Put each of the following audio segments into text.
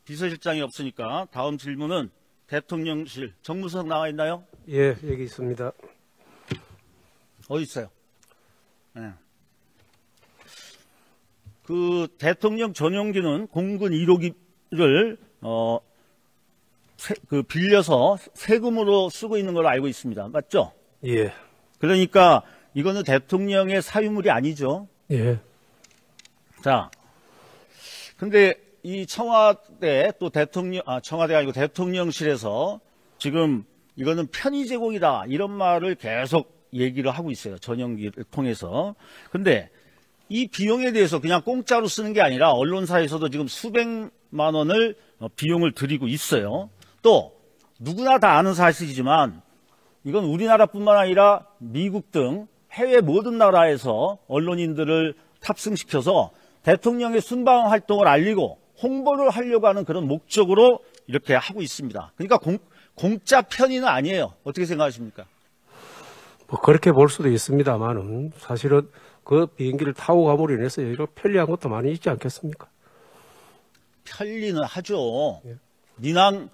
비서실장이 없으니까 다음 질문은 대통령실 정무수석 나와 있나요? 예, 여기 있습니다. 어디 있어요? 네. 그 대통령 전용기는 공군 1호기를 빌려서 세금으로 쓰고 있는 걸로 알고 있습니다. 맞죠? 예. 그러니까 이거는 대통령의 사유물이 아니죠. 예. 자, 근데 이 청와대 또 청와대가 아니고 대통령실에서 지금 이거는 편의 제공이다 이런 말을 계속 얘기를 하고 있어요. 전용기를 통해서. 근데 이 비용에 대해서 그냥 공짜로 쓰는 게 아니라 언론사에서도 지금 수백만 원을 비용을 들이고 있어요. 또 누구나 다 아는 사실이지만 이건 우리나라뿐만 아니라 미국 등 해외 모든 나라에서 언론인들을 탑승시켜서 대통령의 순방 활동을 알리고 홍보를 하려고 하는 그런 목적으로 이렇게 하고 있습니다. 그러니까 공짜 편의는 아니에요. 어떻게 생각하십니까? 뭐 그렇게 볼 수도 있습니다만은 사실은 그 비행기를 타고 감으로 인해서 여기가 편리한 것도 많이 있지 않겠습니까? 편리는 하죠. 예. 민항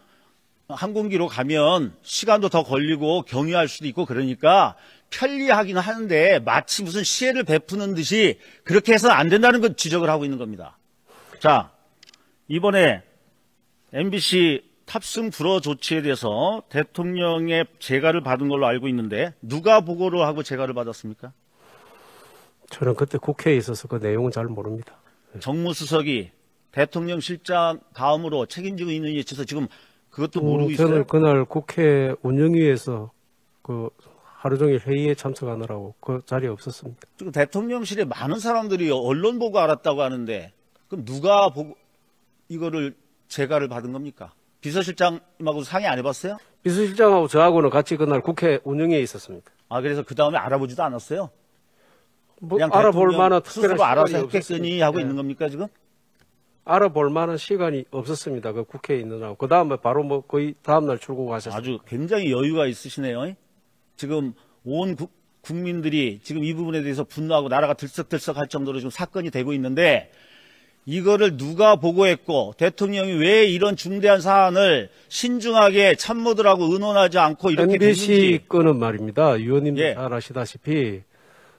항공기로 가면 시간도 더 걸리고 경유할 수도 있고 그러니까 편리하기는 하는데 마치 무슨 시혜를 베푸는 듯이 그렇게 해서는 안 된다는 걸 지적을 하고 있는 겁니다. 자, 이번에 MBC 탑승 불허 조치에 대해서 대통령의 재가를 받은 걸로 알고 있는데 누가 보고를 하고 재가를 받았습니까? 저는 그때 국회에 있어서 그 내용은 잘 모릅니다. 정무수석이 대통령 실장 다음으로 책임지고 있는 위치에서 지금 그것도 모르고 있어요? 저는 그날 국회 운영위에서 그 하루 종일 회의에 참석하느라고 그 자리에 없었습니다. 지금 대통령실에 많은 사람들이 언론 보고 알았다고 하는데 그럼 누가 보고 이거를 재가를 받은 겁니까? 비서실장님하고 상의 안 해봤어요? 비서실장하고 저하고는 같이 그날 국회 운영위에 있었습니다. 아, 그래서 그 다음에 알아보지도 않았어요? 뭐 그냥 알아볼 만한 특별한 스스로 알아서 시간이 했겠거니 하고 예. 있는 겁니까 지금? 알아볼 만한 시간이 없었습니다. 그 국회에 있느라고. 그 다음에 바로 뭐 거의 다음날 출국하셨습니다. 아주 굉장히 여유가 있으시네요. 지금 온 국민들이 지금 이 부분에 대해서 분노하고 나라가 들썩들썩할 정도로 지금 사건이 되고 있는데 이거를 누가 보고했고 대통령이 왜 이런 중대한 사안을 신중하게 참모들하고 의논하지 않고 이렇게 MBC 됐는지. 건은 말입니다. 위원님도 예. 잘 아시다시피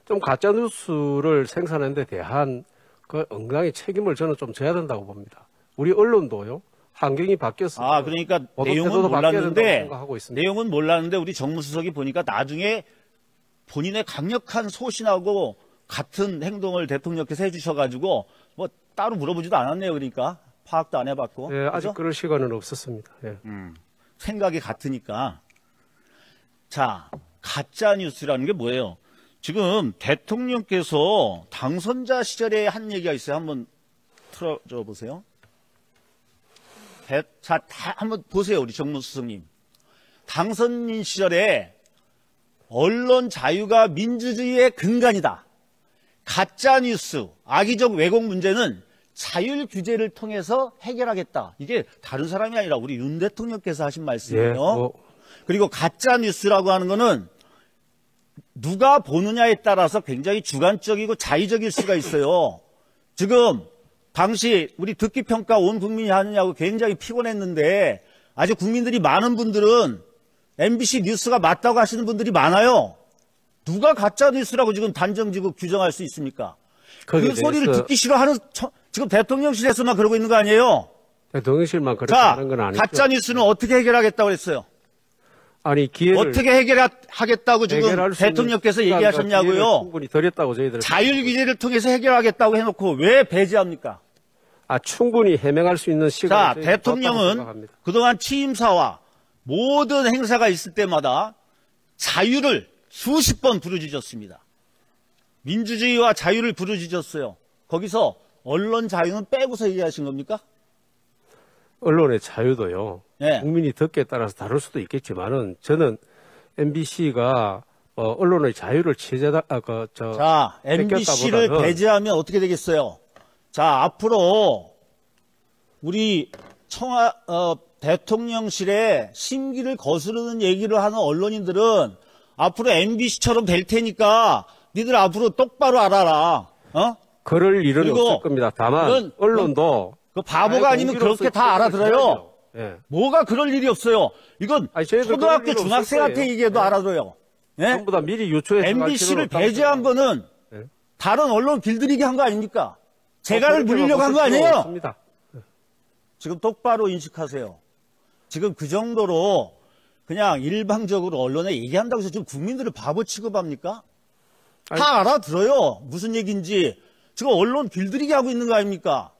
좀 가짜뉴스를 생산하는 데 대한 그 응당의 책임을 저는 좀 져야 된다고 봅니다. 우리 언론도요. 환경이 바뀌었어요. 아, 그러니까 내용은 몰랐는데 우리 정무수석이 보니까 나중에 본인의 강력한 소신하고 같은 행동을 대통령께서 해주셔가지고 뭐 따로 물어보지도 않았네요. 그러니까 파악도 안 해봤고. 예, 아직 그죠? 그럴 시간은 없었습니다. 예. 생각이 같으니까. 자, 가짜뉴스라는 게 뭐예요? 지금 대통령께서 당선자 시절에 한 얘기가 있어요. 한번 틀어줘 보세요. 자, 한번 보세요. 우리 정무수석님. 당선인 시절에 언론 자유가 민주주의의 근간이다. 가짜뉴스, 악의적 왜곡 문제는 자율 규제를 통해서 해결하겠다. 이게 다른 사람이 아니라 우리 윤 대통령께서 하신 말씀이에요. 그리고 가짜뉴스라고 하는 거는 누가 보느냐에 따라서 굉장히 주관적이고 자의적일 수가 있어요. 지금 당시 우리 듣기평가 온 국민이 하느냐고 굉장히 피곤했는데 아주 국민들이 많은 분들은 MBC 뉴스가 맞다고 하시는 분들이 많아요. 누가 가짜뉴스라고 지금 단정지고 규정할 수 있습니까? 그 소리를 듣기 싫어하는 지금 대통령실에서만 그러고 있는 거 아니에요? 대통령실만 그렇게 하는 건 아니죠. 가짜뉴스는 어떻게 해결하겠다고 그랬어요? 아니, 기회를 어떻게 해결하겠다고 지금 대통령께서 얘기하셨냐고요? 충분히 드렸다고 저희들. 자율규제를 통해서 해결하겠다고 해놓고 왜 배제합니까? 충분히 해명할 수 있는 시간. 자, 대통령은 그동안 취임사와 모든 행사가 있을 때마다 자유를 수십 번 부르짖었습니다. 민주주의와 자유를 부르짖었어요. 거기서 언론 자유는 빼고서 얘기하신 겁니까? 언론의 자유도요. 네. 국민이 듣기에 따라서 다를 수도 있겠지만은 저는 MBC가 언론의 자유를 자, MBC를 배제하면 어떻게 되겠어요? 자, 앞으로 우리 대통령실에 심기를 거스르는 얘기를 하는 언론인들은 앞으로 MBC처럼 될 테니까 니들 앞으로 똑바로 알아라. 그럴 일은 없을 겁니다. 다만 언론도 그 바보가 아니면 그렇게 다 알아들어요. 예. 뭐가 그럴 일이 없어요. 이건 아니, 저희들 초등학교 그럴 일은 중학생한테 없을 거예요. 얘기해도 예. 알아들어요. 예? 전부 다 미리 유초해서 MBC를 배제한 거는 예. 다른 언론 길들이게 한 거 아닙니까? 재갈을 그렇게 물리려고 한 거 보실 필요 아니에요? 없습니다. 지금 똑바로 인식하세요. 지금 그 정도로 그냥 일방적으로 언론에 얘기한다고 해서 지금 국민들을 바보 취급합니까? 아니, 다 알아들어요. 무슨 얘기인지. 지금 언론 길들이게 하고 있는 거 아닙니까?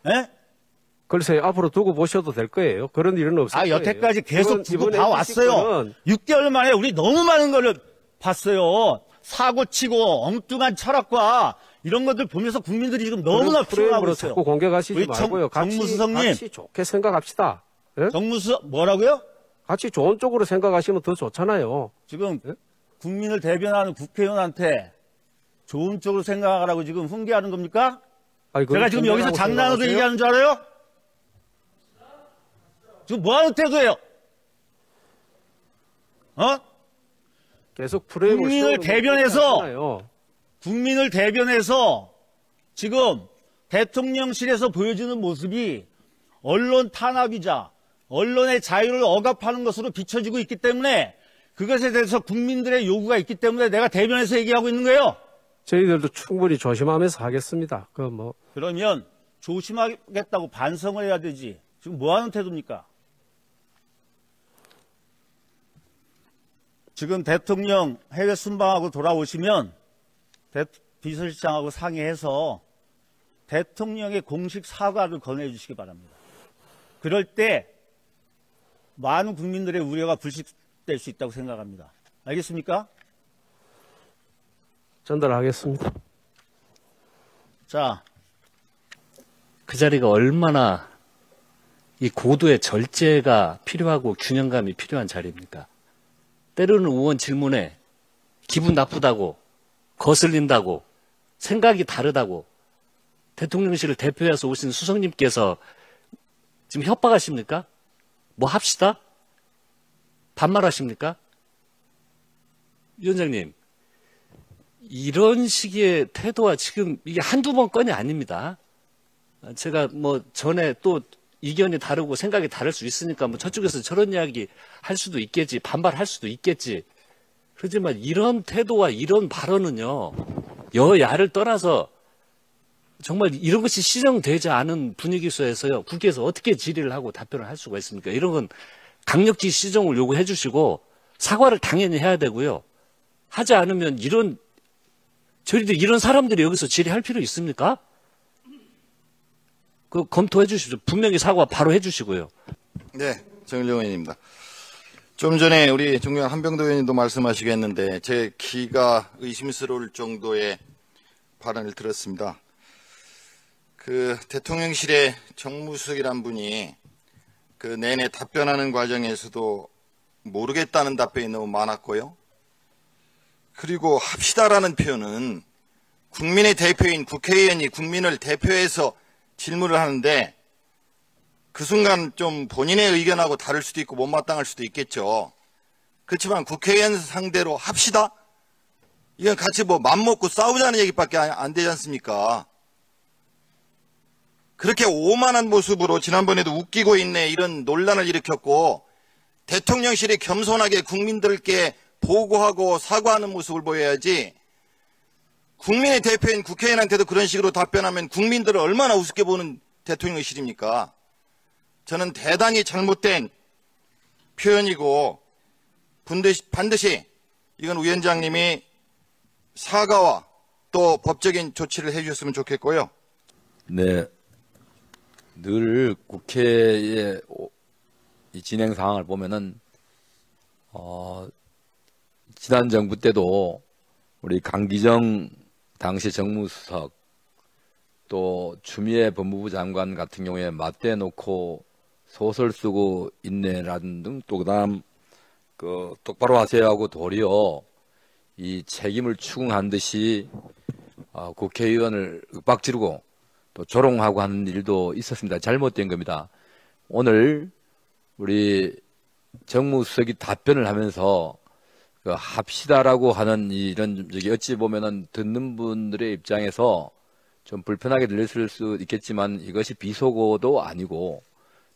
예? 글쎄요, 앞으로 두고 보셔도 될 거예요. 그런 일은 없을 거예요. 여태까지 계속 두고 이번 봐왔어요. MBC 6개월 만에 우리 너무 많은 걸 봤어요. 사고치고 엉뚱한 철학과 이런 것들 보면서 국민들이 지금 너무나 피곤하고 프레임으로 있어요. 자꾸 공격하시지 우리 말고요. 정무수석님. 같이 좋게 생각합시다. 예? 정무수석 뭐라고요? 같이 좋은 쪽으로 생각하시면 더 좋잖아요. 지금 예? 국민을 대변하는 국회의원한테 좋은 쪽으로 생각하라고 지금 훈계하는 겁니까? 아니, 그건 제가 지금 여기서 공격하고 장난으로 생각하세요? 얘기하는 줄 알아요? 지금 뭐 하는 태도예요? 계속 프레임을 국민을 씌우는 대변해서 거 그렇잖아요. 국민을 대변해서 지금 대통령실에서 보여주는 모습이 언론 탄압이자 언론의 자유를 억압하는 것으로 비춰지고 있기 때문에 그것에 대해서 국민들의 요구가 있기 때문에 내가 대변해서 얘기하고 있는 거예요. 저희들도 충분히 조심하면서 하겠습니다. 그러면 조심하겠다고 반성을 해야 되지. 지금 뭐 하는 태도입니까? 지금 대통령 해외 순방하고 돌아오시면 비서실장하고 상의해서 대통령의 공식 사과를 건네주시기 바랍니다. 그럴 때 많은 국민들의 우려가 불식될 수 있다고 생각합니다. 알겠습니까? 전달하겠습니다. 자, 그 자리가 얼마나 이 고도의 절제가 필요하고 균형감이 필요한 자리입니까? 때로는 의원 질문에 기분 나쁘다고, 거슬린다고, 생각이 다르다고 대통령실을 대표해서 오신 수석님께서 지금 협박하십니까? 뭐 합시다? 반말하십니까? 위원장님, 이런 식의 태도와 지금 이게 한두 번 건이 아닙니다. 제가 뭐 전에 또 이견이 다르고 생각이 다를 수 있으니까 뭐 저쪽에서 저런 이야기 할 수도 있겠지, 반발할 수도 있겠지. 그렇지만 이런 태도와 이런 발언은요, 여야를 떠나서 정말 이런 것이 시정되지 않은 분위기 속에서요, 국회에서 어떻게 질의를 하고 답변을 할 수가 있습니까? 이런 건 강력히 시정을 요구해 주시고 사과를 당연히 해야 되고요. 하지 않으면 저희들 이런 사람들이 여기서 질의할 필요 있습니까? 그 검토해 주시죠. 분명히 사과 바로 해 주시고요. 네, 정일영 의원입니다. 좀 전에 우리 존경한 한병도 의원님도 말씀하시겠는데 제 귀가 의심스러울 정도의 발언을 들었습니다. 그 대통령실의 정무수석이란 분이 그 내내 답변하는 과정에서도 모르겠다는 답변이 너무 많았고요. 그리고 합시다라는 표현은 국민의 대표인 국회의원이 국민을 대표해서 질문을 하는데 그 순간 좀 본인의 의견하고 다를 수도 있고 못마땅할 수도 있겠죠. 그렇지만 국회의원 상대로 합시다? 이건 같이 뭐 맘먹고 싸우자는 얘기밖에 안 되지 않습니까? 그렇게 오만한 모습으로 지난번에도 웃기고 있네 이런 논란을 일으켰고 대통령실이 겸손하게 국민들께 보고하고 사과하는 모습을 보여야지 국민의 대표인 국회의원한테도 그런 식으로 답변하면 국민들을 얼마나 우습게 보는 대통령실입니까? 저는 대단히 잘못된 표현이고 반드시 이건 위원장님이 사과와 또 법적인 조치를 해주셨으면 좋겠고요. 네, 늘 국회의 이 진행 상황을 보면은 지난 정부 때도 우리 강기정 당시 정무수석 또 추미애 법무부 장관 같은 경우에 맞대 놓고 소설 쓰고 있네라는 등 또 그다음 그 똑바로 하세요 하고 도리어 이 책임을 추궁한 듯이 국회의원을 윽박지르고 또 조롱하고 하는 일도 있었습니다. 잘못된 겁니다. 오늘 우리 정무수석이 답변을 하면서 그 합시다라고 하는 이런 어찌 보면은 듣는 분들의 입장에서 좀 불편하게 들렸을 수 있겠지만 이것이 비속어도 아니고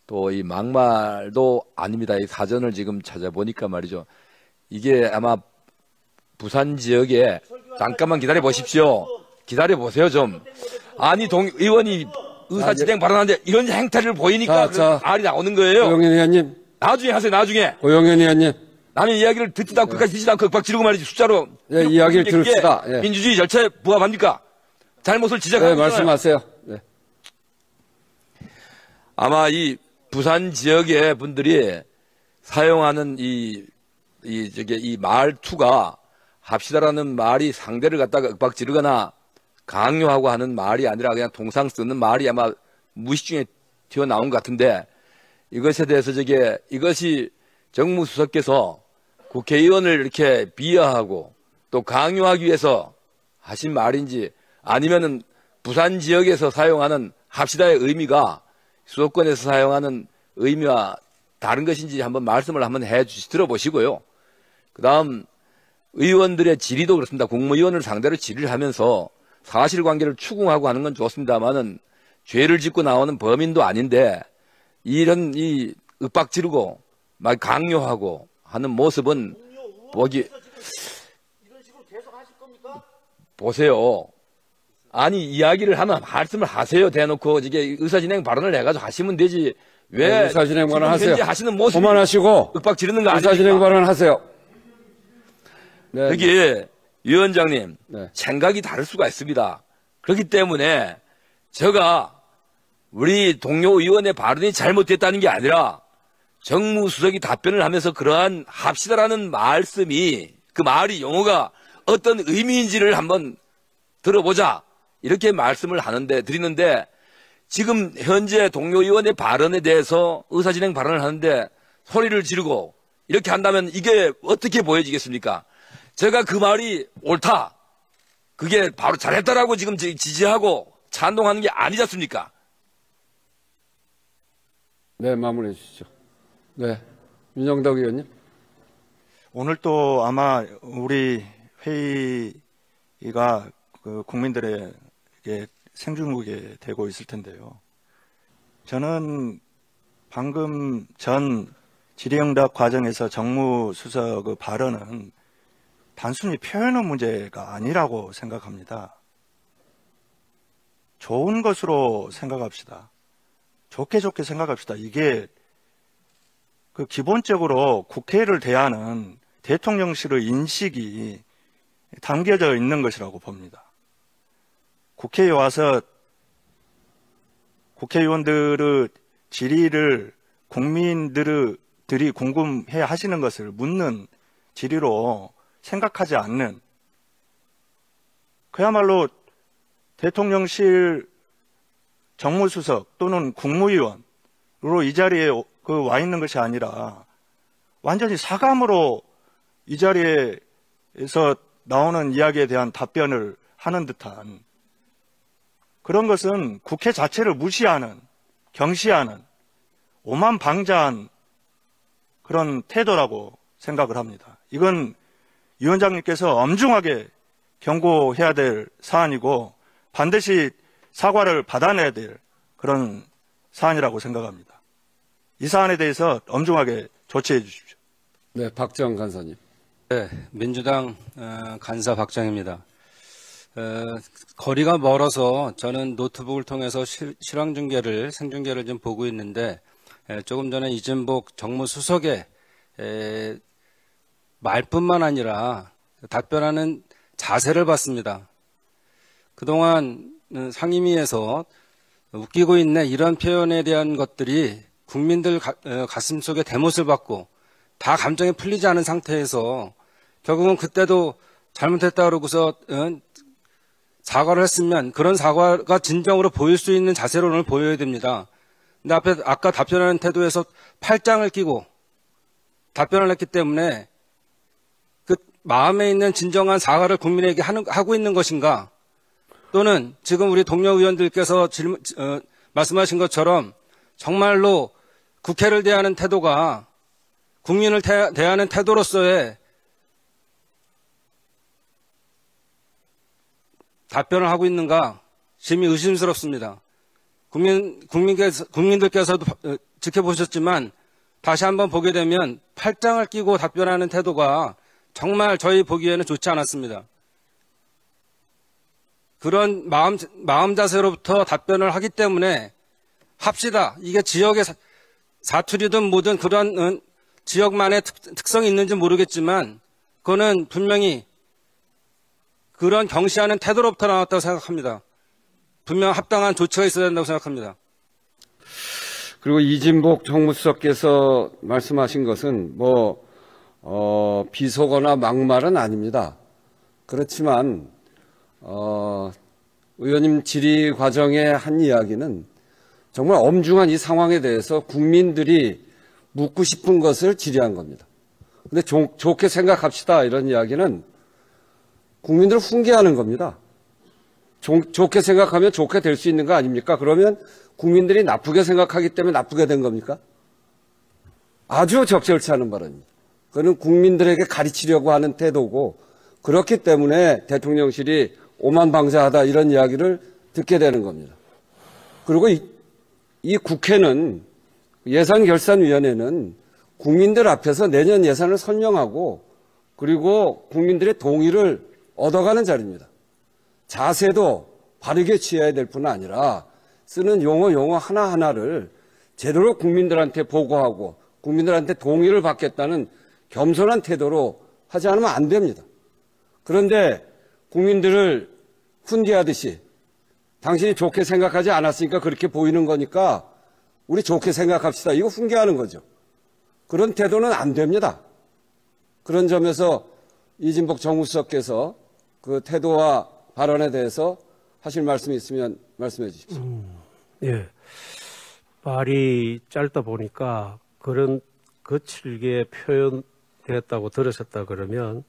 또 이 막말도 아닙니다. 이 사전을 지금 찾아보니까 말이죠. 이게 아마 부산 지역에 잠깐만 기다려 보십시오. 기다려 보세요 좀. 아니 의원이 의사진행 발언하는데 이런 행태를 보이니까 말이 나오는 거예요. 고영현 의원님. 나중에 하세요. 나중에. 고영현 의원님. 나는 이야기를 듣지도 않고 끝까지 듣지도 않고 윽박 지르고 말이지 숫자로. 네, 이야기를 들읍시다. 예. 민주주의 절차에 부합합니까? 잘못을 지적하고 네, 말씀하세요. 네. 아마 이 부산 지역의 분들이 사용하는 이 말투가 합시다라는 말이 상대를 갖다가 윽박 지르거나 강요하고 하는 말이 아니라 그냥 통상 쓰는 말이 아마 무의식 중에 튀어나온 것 같은데 이것에 대해서 이것이 정무수석께서 국회의원을 이렇게 비하하고 또 강요하기 위해서 하신 말인지 아니면은 부산 지역에서 사용하는 합시다의 의미가 수도권에서 사용하는 의미와 다른 것인지 한번 말씀을 한번 들어보시고요. 그 다음 의원들의 질의도 그렇습니다. 국무위원을 상대로 질의를 하면서 사실관계를 추궁하고 하는 건 좋습니다만은 죄를 짓고 나오는 범인도 아닌데 이런 윽박 지르고 막 강요하고 하는 모습은 보기 보세요. 아니 이야기를 하면 말씀을 하세요. 대놓고 이게 의사진행 발언을 해가지고 하시면 되지. 왜 네, 의사진행 발언 하세요. 현재 하시는 모습 그만하시고 윽박 지르는 거 아닙니까? 의사진행 발언 하세요. 네. 여기 위원장님 네. 생각이 다를 수가 있습니다. 그렇기 때문에 제가 우리 동료 의원의 발언이 잘못됐다는 게 아니라 정무수석이 답변을 하면서 그러한 합시다라는 말씀이 그 말이 용어가 어떤 의미인지를 한번 들어보자 이렇게 말씀을 드리는데 지금 현재 동료 의원의 발언에 대해서 의사진행 발언을 하는데 소리를 지르고 이렇게 한다면 이게 어떻게 보여지겠습니까? 제가 그 말이 옳다. 그게 바로 잘했다라고 지금 지지하고 찬동하는 게 아니지 않습니까? 네, 마무리해 주시죠. 네, 민정덕 의원님. 오늘 또 아마 우리 회의가 국민들에게 생중국에 되고 있을 텐데요. 저는 방금 전 질의응답 과정에서 정무수석의 발언은 단순히 표현의 문제가 아니라고 생각합니다. 좋은 것으로 생각합시다. 좋게 생각합시다. 이게 기본적으로 국회를 대하는 대통령실의 인식이 담겨져 있는 것이라고 봅니다. 국회에 와서 국회의원들의 질의를 국민들이 궁금해 하시는 것을 묻는 질의로 생각하지 않는 그야말로 대통령실 정무수석 또는 국무위원으로 이 자리에 와 있는 것이 아니라 완전히 사감으로 이 자리에서 나오는 이야기에 대한 답변을 하는 듯한 그런 것은 국회 자체를 무시하는, 경시하는, 오만방자한 그런 태도라고 생각을 합니다. 이건 위원장님께서 엄중하게 경고해야 될 사안이고 반드시 사과를 받아내야 될 그런 사안이라고 생각합니다. 이 사안에 대해서 엄중하게 조치해 주십시오. 네, 박정 간사님. 네, 민주당 간사 박정입니다. 거리가 멀어서 저는 노트북을 통해서 실황중계를 생중계를 좀 보고 있는데 조금 전에 이진복 정무수석의 말뿐만 아니라 답변하는 자세를 봤습니다. 그동안 상임위에서 웃기고 있네 이런 표현에 대한 것들이 국민들 가슴속에 대못을 받고 다 감정이 풀리지 않은 상태에서 결국은 그때도 잘못했다 그러고서 사과를 했으면 그런 사과가 진정으로 보일 수 있는 자세로 오늘 보여야 됩니다. 근데 아까 답변하는 태도에서 팔짱을 끼고 답변을 했기 때문에 그 마음에 있는 진정한 사과를 국민에게 하고 있는 것인가? 또는 지금 우리 동료 의원들께서 말씀하신 것처럼 정말로 국회를 대하는 태도가 국민을 대하는 태도로서의 답변을 하고 있는가 심히 의심스럽습니다. 국민들께서도 지켜보셨지만 다시 한번 보게 되면 팔짱을 끼고 답변하는 태도가 정말 저희 보기에는 좋지 않았습니다. 그런 마음 자세로부터 답변을 하기 때문에 합시다. 이게 지역의 사투리든 뭐든 그런 지역만의 특성이 있는지 모르겠지만 그거는 분명히 그런 경시하는 태도로부터 나왔다고 생각합니다. 분명 합당한 조치가 있어야 된다고 생각합니다. 그리고 이진복 정무수석께서 말씀하신 것은 비속어나 막말은 아닙니다. 그렇지만 의원님 질의 과정의 한 이야기는 정말 엄중한 이 상황에 대해서 국민들이 묻고 싶은 것을 질의한 겁니다. 근데 좋게 생각합시다 이런 이야기는 국민들을 훈계하는 겁니다. 좋게 생각하면 좋게 될 수 있는 거 아닙니까? 그러면 국민들이 나쁘게 생각하기 때문에 나쁘게 된 겁니까? 아주 적절치 않은 발언입니다. 그거는 국민들에게 가르치려고 하는 태도고 그렇기 때문에 대통령실이 오만방자하다 이런 이야기를 듣게 되는 겁니다. 그리고 이 국회는 예산결산위원회는 국민들 앞에서 내년 예산을 설명하고 그리고 국민들의 동의를 얻어가는 자리입니다. 자세도 바르게 취해야 될 뿐 아니라 쓰는 용어 하나하나를 제대로 국민들한테 보고하고 국민들한테 동의를 받겠다는 겸손한 태도로 하지 않으면 안 됩니다. 그런데 국민들을 훈계하듯이 당신이 좋게 생각하지 않았으니까 그렇게 보이는 거니까 우리 좋게 생각합시다. 이거 훈계하는 거죠. 그런 태도는 안 됩니다. 그런 점에서 이진복 정무수석께서 그 태도와 발언에 대해서 하실 말씀이 있으면 말씀해 주십시오. 예. 말이 짧다 보니까 그런 거칠게 표현되었다고 들으셨다 그러면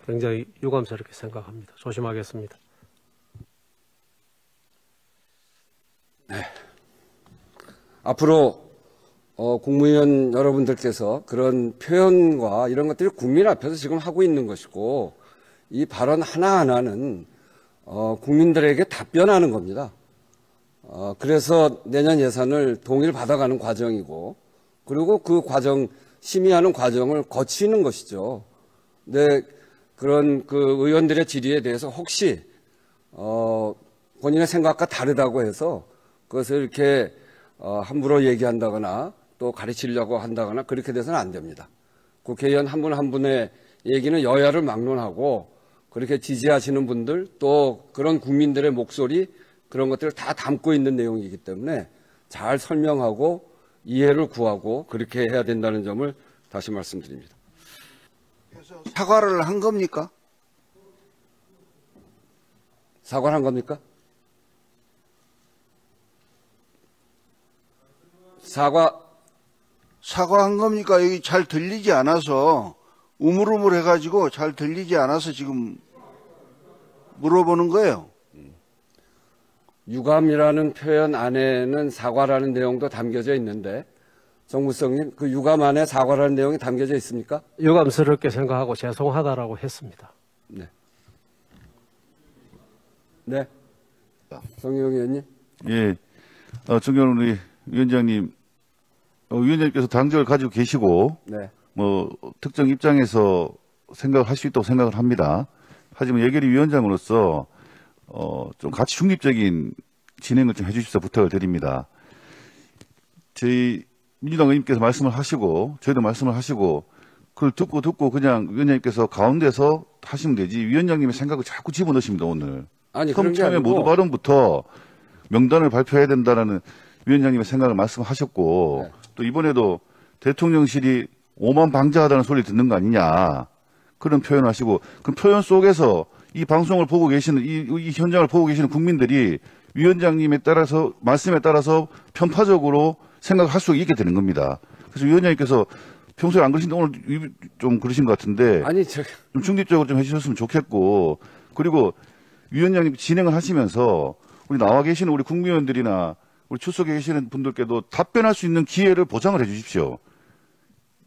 굉장히 유감스럽게 생각합니다. 조심하겠습니다. 네. 앞으로 국무위원 여러분들께서 그런 표현과 이런 것들이 국민 앞에서 지금 하고 있는 것이고 이 발언 하나하나는 국민들에게 답변하는 겁니다. 그래서 내년 예산을 동의를 받아가는 과정이고 그리고 그 과정 심의하는 과정을 거치는 것이죠. 근데 그런 그 의원들의 질의에 대해서 혹시 본인의 생각과 다르다고 해서 그것을 이렇게 함부로 얘기한다거나 또 가르치려고 한다거나 그렇게 돼서는 안 됩니다. 국회의원 한 분 한 분의 얘기는 여야를 막론하고 그렇게 지지하시는 분들 또 그런 국민들의 목소리 그런 것들을 다 담고 있는 내용이기 때문에 잘 설명하고 이해를 구하고 그렇게 해야 된다는 점을 다시 말씀드립니다. 사과를 한 겁니까? 사과를 한 겁니까? 사과한 겁니까? 여기 잘 들리지 않아서 우물우물 해가지고 잘 들리지 않아서 지금 물어보는 거예요. 유감이라는 표현 안에는 사과라는 내용도 담겨져 있는데 정무수석님 그 유감 안에 사과라는 내용이 담겨져 있습니까? 유감스럽게 생각하고 죄송하다라고 했습니다. 네. 네. 성영 의원님. 예. 정경원 우리 위원장님, 위원장님께서 당적을 가지고 계시고, 네. 특정 입장에서 생각을 할 수 있다고 생각을 합니다. 하지만 예결위 위원장으로서, 좀 같이 중립적인 진행을 좀 해주십사 부탁을 드립니다. 저희 민주당 의원님께서 말씀을 하시고, 저희도 말씀을 하시고, 그걸 듣고 그냥 위원장님께서 가운데서 하시면 되지, 위원장님의 생각을 자꾸 집어넣으십니다, 오늘. 아니, 그런 게 처음에 아니고. 모두 발언부터 명단을 발표해야 된다라는 위원장님의 생각을 말씀하셨고, 네. 또 이번에도 대통령실이 오만방자하다는 소리 듣는 거 아니냐, 그런 표현을 하시고, 그 표현 속에서 이 방송을 보고 계시는, 이 현장을 보고 계시는 국민들이 위원장님에 따라서, 말씀에 따라서 편파적으로 생각할 수 있게 되는 겁니다. 그래서 위원장님께서 평소에 안 그러신데 오늘 좀 그러신 것 같은데, 아니, 좀 중립적으로 좀 해주셨으면 좋겠고, 그리고 위원장님 진행을 하시면서 우리 나와 계시는 우리 국무위원들이나 우리 출석에 계시는 분들께도 답변할 수 있는 기회를 보장을 해 주십시오.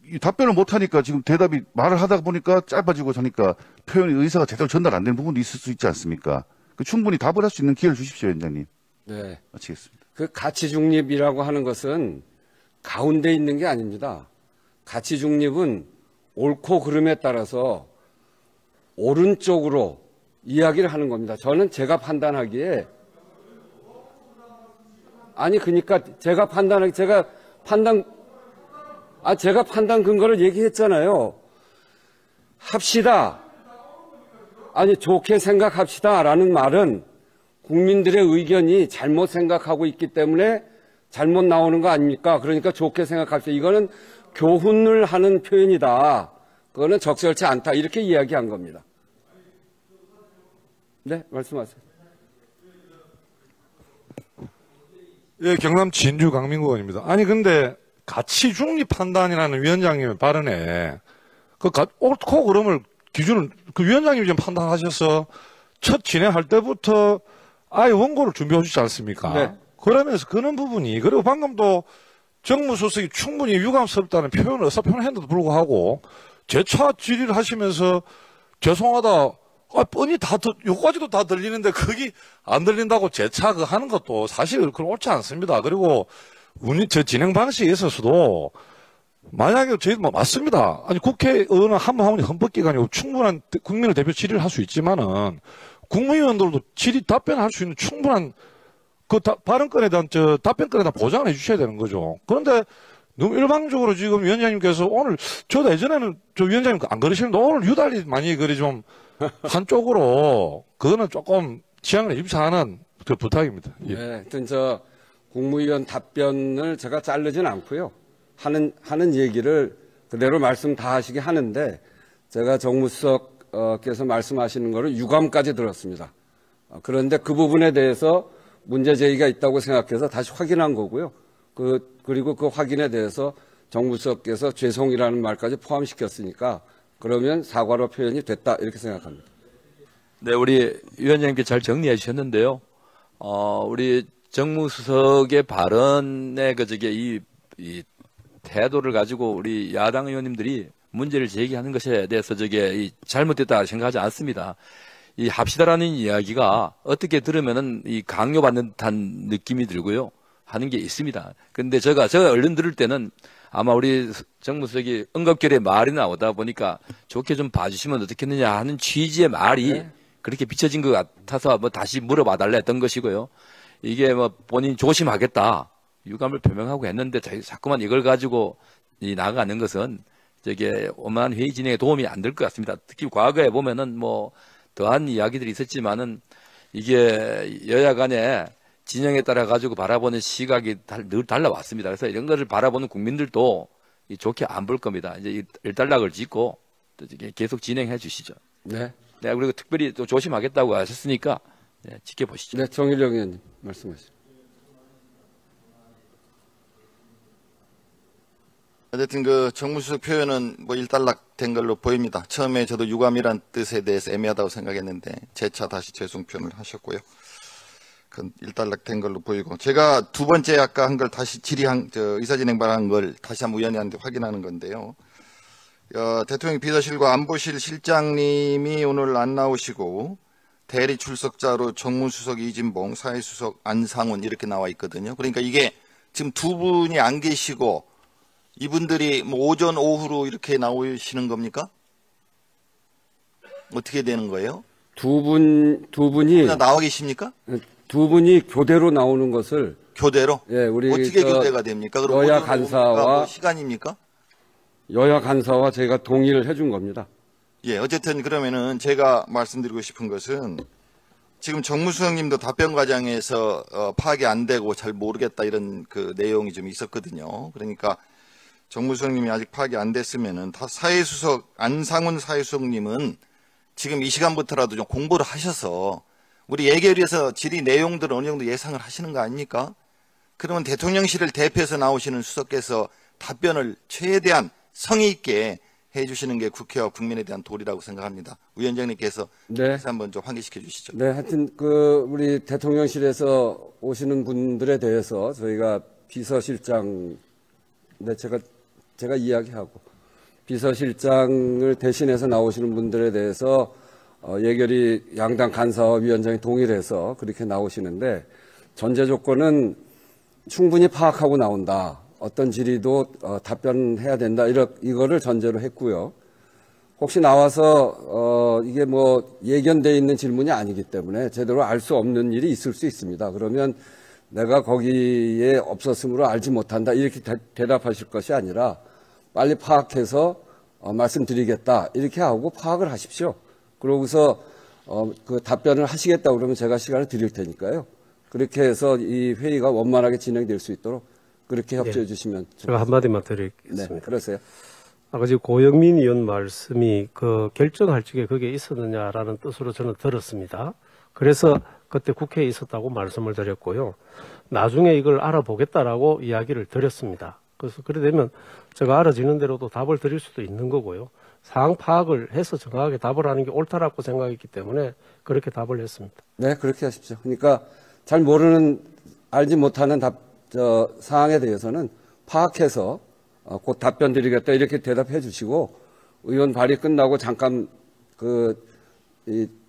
이 답변을 못하니까 지금 말을 하다 보니까 짧아지고 하니까 표현의 의사가 제대로 전달 안 되는 부분도 있을 수 있지 않습니까? 충분히 답을 할 수 있는 기회를 주십시오, 위원장님. 네. 마치겠습니다. 그 가치 중립이라고 하는 것은 가운데 있는 게 아닙니다. 가치 중립은 옳고 그름에 따라서 오른쪽으로 이야기를 하는 겁니다. 저는 제가 판단하기에 그러니까 제가 판단 근거를 얘기했잖아요. 합시다. 좋게 생각합시다라는 말은 국민들의 의견이 잘못 생각하고 있기 때문에 잘못 나오는 거 아닙니까? 그러니까 좋게 생각합시다. 이거는 교훈을 하는 표현이다. 그거는 적절치 않다. 이렇게 이야기한 겁니다. 네, 말씀하세요. 예, 경남 진주 강민구 의원입니다. 근데 가치 중립 판단이라는 위원장님의 발언에 옳고 그름을 기준을 위원장님이 지금 판단하셔서 첫 진행할 때부터 아예 원고를 준비해 주지 않습니까? 네. 그러면서 그런 부분이, 그리고 방금 또 정무수석이 충분히 유감스럽다는 의사 표현을 했는데도 불구하고 재차 질의를 하시면서 죄송하다, 뻔히 요까지도 다 들리는데 거기 안 들린다고 재차 하는 것도 사실 그건 옳지 않습니다. 그리고 저 진행 방식에 있어서도 만약에 저희도 맞습니다. 국회의원은 한 번 하면 헌법기관이고 충분한 국민을 대표 질의를 할 수 있지만은 국무위원들도 질의 답변할 수 있는 충분한 발언권에 대한 답변권에 대한 보장을 해주셔야 되는 거죠. 그런데 너무 일방적으로 지금 위원장님께서 오늘 저도 예전에는 위원장님 안 그러시는데 오늘 유달리 많이 좀 한쪽으로 그거는 조금 지향을 입사하는 그 부탁입니다. 예. 네, 하여튼 국무위원 답변을 제가 자르진 않고요. 하는 얘기를 그대로 말씀 다 하시게 하는데 제가 정무수석께서 말씀하시는 거를 유감까지 들었습니다. 그런데 그 부분에 대해서 문제 제기가 있다고 생각해서 다시 확인한 거고요. 그리고 그 확인에 대해서 정무수석께서 죄송이라는 말까지 포함시켰으니까 그러면 사과로 표현이 됐다 이렇게 생각합니다. 네, 우리 위원장님께 잘 정리해 주셨는데요. 우리 정무수석의 발언의 이 태도를 가지고 우리 야당 의원님들이 문제를 제기하는 것에 대해서 잘못됐다 생각하지 않습니다. 이 합시다라는 이야기가 어떻게 들으면은 이 강요받는 듯한 느낌이 들고요. 하는 게 있습니다. 근데 제가 얼른 들을 때는 아마 우리 정무수석이 응급결에 말이 나오다 보니까 좋게 좀 봐주시면 어떻겠느냐 하는 취지의 말이 그렇게 비춰진 것 같아서 다시 물어봐 달라 했던 것이고요. 이게 본인 조심하겠다. 유감을 표명하고 했는데 자꾸만 이걸 가지고 나가는 것은 오만한 회의 진행에 도움이 안 될 것 같습니다. 특히 과거에 보면은 더한 이야기들이 있었지만은 이게 여야 간에 진영에 따라 가지고 바라보는 시각이 늘 달라왔습니다. 그래서 이런 것을 바라보는 국민들도 좋게 안 볼 겁니다. 이제 일단락을 짓고 계속 진행해 주시죠. 네. 네, 그리고 특별히 또 조심하겠다고 하셨으니까 지켜보시죠. 네, 정일영 의원님 말씀하시죠. 어쨌든 정무수석 표현은 일단락된 걸로 보입니다. 처음에 저도 유감이란 뜻에 대해서 애매하다고 생각했는데 재차 다시 죄송 표현을 하셨고요. 그건 일단락된 걸로 보이고, 제가 두 번째 아까 한 걸 다시 의사진행 발언한 걸 다시 한번 위원님한테 확인하는 건데요. 대통령 비서실과 안보실 실장님이 오늘 안 나오시고 대리 출석자로 정무수석 이진봉, 사회수석 안상훈 이렇게 나와 있거든요. 그러니까 이게 지금 두 분이 안 계시고 이분들이 오전 오후로 이렇게 나오시는 겁니까? 어떻게 되는 거예요? 두 분이 나와 계십니까? 두 분이 교대로 나오는 것을 교대로? 예, 우리 어떻게 교대가 됩니까? 그럼 여야 간사와 시간입니까? 여야 간사와 저희가 동의를 해준 겁니다. 예, 어쨌든 그러면은 제가 말씀드리고 싶은 것은 지금 정무수석님도 답변 과정에서 파악이 안 되고 잘 모르겠다 이런 내용이 좀 있었거든요. 그러니까 정무수석님이 아직 파악이 안 됐으면은 사회수석 안상훈 사회수석님은 지금 이 시간부터라도 좀 공부를 하셔서 우리 예결위에서 질의 내용들을 어느 정도 예상을 하시는 거 아닙니까? 그러면 대통령실을 대표해서 나오시는 수석께서 답변을 최대한 성의 있게 해주시는 게 국회와 국민에 대한 도리라고 생각합니다. 위원장님께서 다시 한번 좀 환기시켜 주시죠. 네, 하여튼 우리 대통령실에서 오시는 분들에 대해서 저희가 비서실장, 제가 이야기하고 비서실장을 대신해서 나오시는 분들에 대해서 예결위 양당 간사위원장이 동의를 해서 그렇게 나오시는데 전제 조건은 충분히 파악하고 나온다. 어떤 질의도 답변해야 된다. 이거를 전제로 했고요. 혹시 나와서 이게 뭐 예견돼 있는 질문이 아니기 때문에 제대로 알 수 없는 일이 있을 수 있습니다. 그러면 내가 거기에 없었으므로 알지 못한다. 이렇게 대답하실 것이 아니라 빨리 파악해서 말씀드리겠다. 이렇게 하고 파악을 하십시오. 그러고서 그 답변을 하시겠다 그러면 제가 시간을 드릴 테니까요. 그렇게 해서 이 회의가 원만하게 진행될 수 있도록 그렇게 협조해 주시면 제가 한마디만 드리겠습니다. 네, 그러세요. 아까 지금 고영민 의원 말씀이 그 결정할 적에 그게 있었느냐라는 뜻으로 저는 들었습니다. 그래서 그때 국회에 있었다고 말씀을 드렸고요. 나중에 이걸 알아보겠다라고 이야기를 드렸습니다. 그래서 그래 되면 제가 알아지는 대로도 답을 드릴 수도 있는 거고요. 상황 파악을 해서 정확하게 답을 하는 게 옳다라고 생각했기 때문에 그렇게 답을 했습니다. 네, 그렇게 하십시오. 그러니까 잘 모르는, 알지 못하는 사항에 대해서는 파악해서 곧 답변 드리겠다 이렇게 대답해 주시고 의원 발의 끝나고 잠깐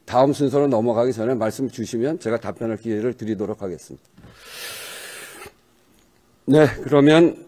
다음 순서로 넘어가기 전에 말씀 주시면 제가 답변할 기회를 드리도록 하겠습니다. 네, 그러면